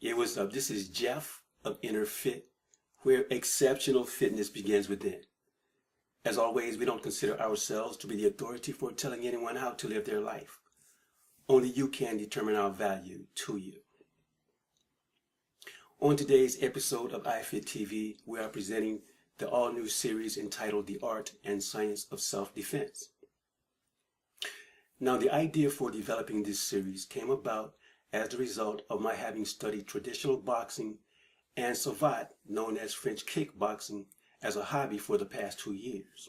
Yeah, what's up? This is Jeff of INNERFIT, where exceptional fitness begins within. As always, we don't consider ourselves to be the authority for telling anyone how to live their life. Only you can determine our value to you. On today's episode of INNERFIT TV, we are presenting the all-new series entitled The Art and Science of Self-Defense. Now, the idea for developing this series came about as the result of my having studied traditional boxing and savate, known as French kickboxing, as a hobby for the past 2 years.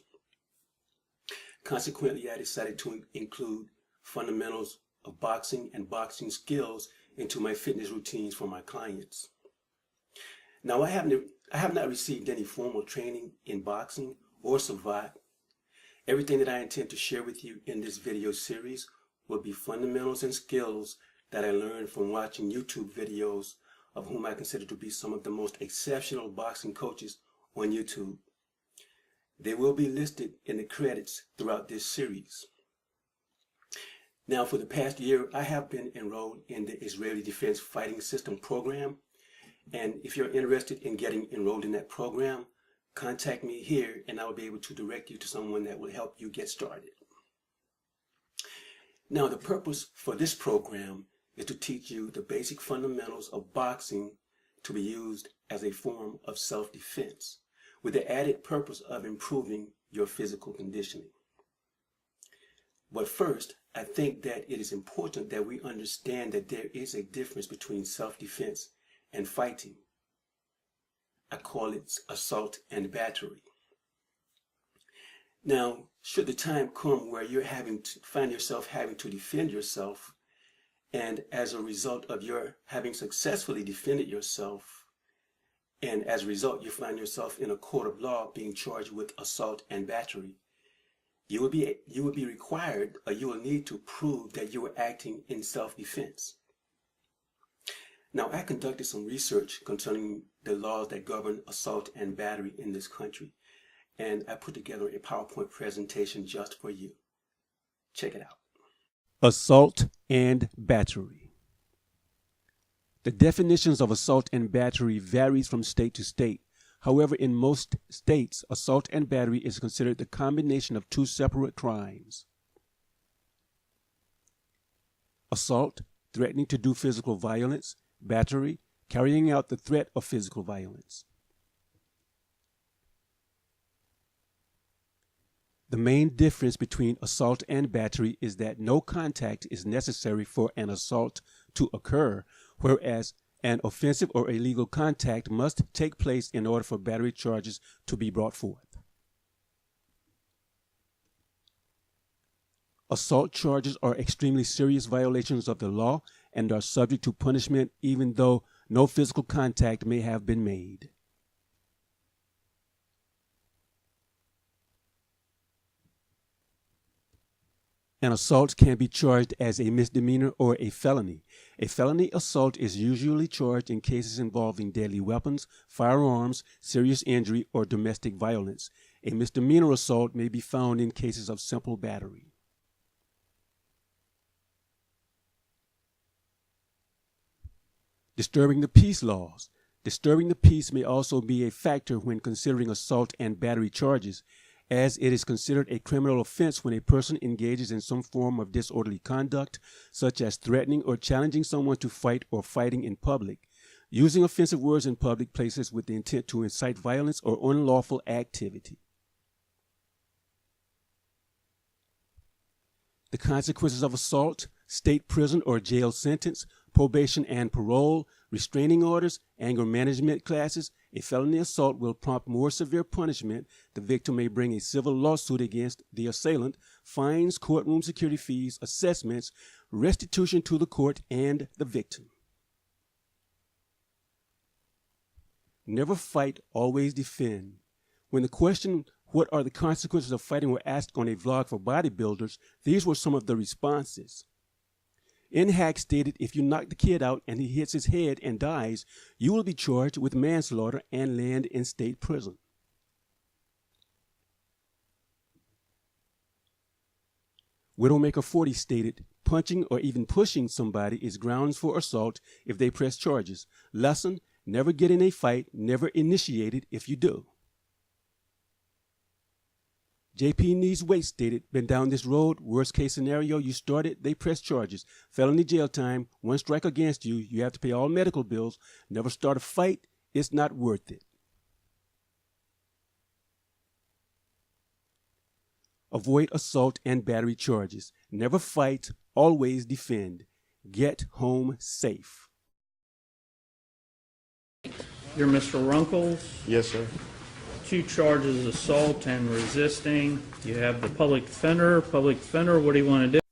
Consequently, I decided to include fundamentals of boxing and boxing skills into my fitness routines for my clients. Now, I have not received any formal training in boxing or savate. Everything that I intend to share with you in this video series will be fundamentals and skills that I learned from watching YouTube videos of whom I consider to be some of the most exceptional boxing coaches on YouTube. They will be listed in the credits throughout this series. Now, for the past year, I have been enrolled in the Israeli Defense Fighting System program, and if you're interested in getting enrolled in that program, contact me here and I will be able to direct you to someone that will help you get started. Now, the purpose for this program is to teach you the basic fundamentals of boxing to be used as a form of self-defense, with the added purpose of improving your physical conditioning. But first, I think that it is important that we understand that there is a difference between self-defense and fighting. I call it assault and battery. Now, should the time come where you're find yourself having to defend yourself, and as a result of your having successfully defended yourself, and as a result you find yourself in a court of law being charged with assault and battery, you will be required, or you will need to prove that you were acting in self-defense. Now, I conducted some research concerning the laws that govern assault and battery in this country, and I put together a PowerPoint presentation just for you. Check it out. Assault and battery. The definitions of assault and battery varies from state to state. However, in most states, assault and battery is considered the combination of two separate crimes. Assault, threatening to do physical violence. Battery, carrying out the threat of physical violence. The main difference between assault and battery is that no contact is necessary for an assault to occur, whereas an offensive or illegal contact must take place in order for battery charges to be brought forth. Assault charges are extremely serious violations of the law and are subject to punishment even though no physical contact may have been made. An assault can be charged as a misdemeanor or a felony. A felony assault is usually charged in cases involving deadly weapons, firearms, serious injury, or domestic violence. A misdemeanor assault may be found in cases of simple battery. Disturbing the peace laws. Disturbing the peace may also be a factor when considering assault and battery charges, as it is considered a criminal offense when a person engages in some form of disorderly conduct, such as threatening or challenging someone to fight or fighting in public, using offensive words in public places with the intent to incite violence or unlawful activity. The consequences of assault: state prison or jail sentence, probation and parole, restraining orders, anger management classes. A felony assault will prompt more severe punishment. The victim may bring a civil lawsuit against the assailant, fines, courtroom security fees, assessments, restitution to the court and the victim. Never fight, always defend. When the question, what are the consequences of fighting, were asked on a vlog for bodybuilders, these were some of the responses. Hack stated, if you knock the kid out and he hits his head and dies, you will be charged with manslaughter and land in state prison. Widowmaker 40 stated, punching or even pushing somebody is grounds for assault if they press charges. Lesson, never get in a fight, never initiate it if you do. JP Needs Weight stated, been down this road, worst case scenario, you started, they press charges. Felony jail time, one strike against you, you have to pay all medical bills, never start a fight, it's not worth it. Avoid assault and battery charges. Never fight, always defend. Get home safe. You're Mr. Runkles. Yes, sir. 2 charges, assault and resisting. You have the public defender. Public defender, what do you want to do?